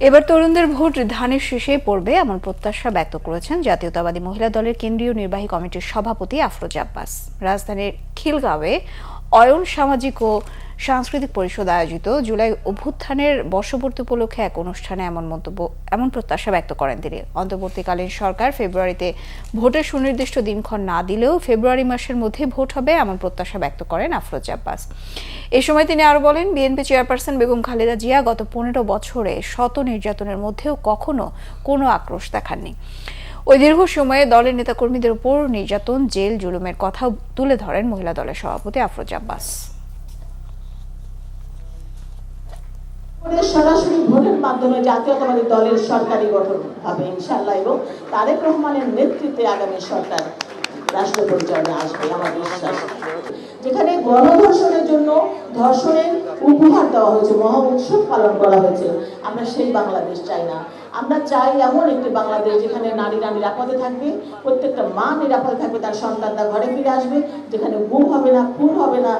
এবার তরুণদের ভোট ধানের শীষে পড়বে এমন প্রত্যাশা ব্যক্ত করেছেন জাতীয়তাবাদী মহিলা দলের কেন্দ্রীয় নির্বাহী কমিটির সভাপতি আফরোজা আব্বাস। রাজধানীর খিলগাঁওয়ে অয়ন সামাজিক ও সাংস্কৃতিক পরিষদ আয়োজিত জুলাই অভ্যুত্থানের বর্ষপূর্তি উপলক্ষে এক অনুষ্ঠানে এমন প্রত্যাশা ব্যক্ত করেন তিনি। অন্তর্বর্তীকালীন সরকার ফেব্রুয়ারিতে ভোটের সুনির্দিষ্ট দিনক্ষণ না দিলেও ফেব্রুয়ারি মাসের মধ্যে ভোট হবে এমন প্রত্যাশা ব্যক্ত করেন আফরোজা আব্বাস। এ সময় তিনি আরো বলেন, বিএনপি চেয়ারপারসন বেগম খালেদা জিয়া গত 15 বছরে শত নির্যাতনের মধ্যেও কখনো কোনো আক্রোশ দেখাননি। ওই দীর্ঘ সময়ে দলের নেতাকর্মীদের উপর নির্যাতন, জেল জুলুমের কথাও তুলে ধরেন মহিলা দলের সভাপতি আফরোজা আব্বাস। সরাসরি ভোটের মাধ্যমে জাতীয়তাবাদী দলের সরকারি গঠন হবে ইনশাআল্লাহ, এবং তারেক রহমানের নেতৃত্বে আগামী সরকার রাষ্ট্র পরিচালনায় আসবে আমার বিশ্বাস। যেখানে গণধর্ষণের জন্য ধর্ষণের উপহার দেওয়া হয়েছে, মহা উৎসব পালন করা হয়েছে, আমরা সেই বাংলাদেশ চাই না। আমরা চাই এমন একটি বাংলাদেশ যেখানে নারীরা নিরাপদে থাকবে, প্রত্যেকটা মা নিরাপদে থাকবে, তার সন্তানরা ঘরে ফিরে আসবে, যেখানে গুম হবে না, খুন হবে না,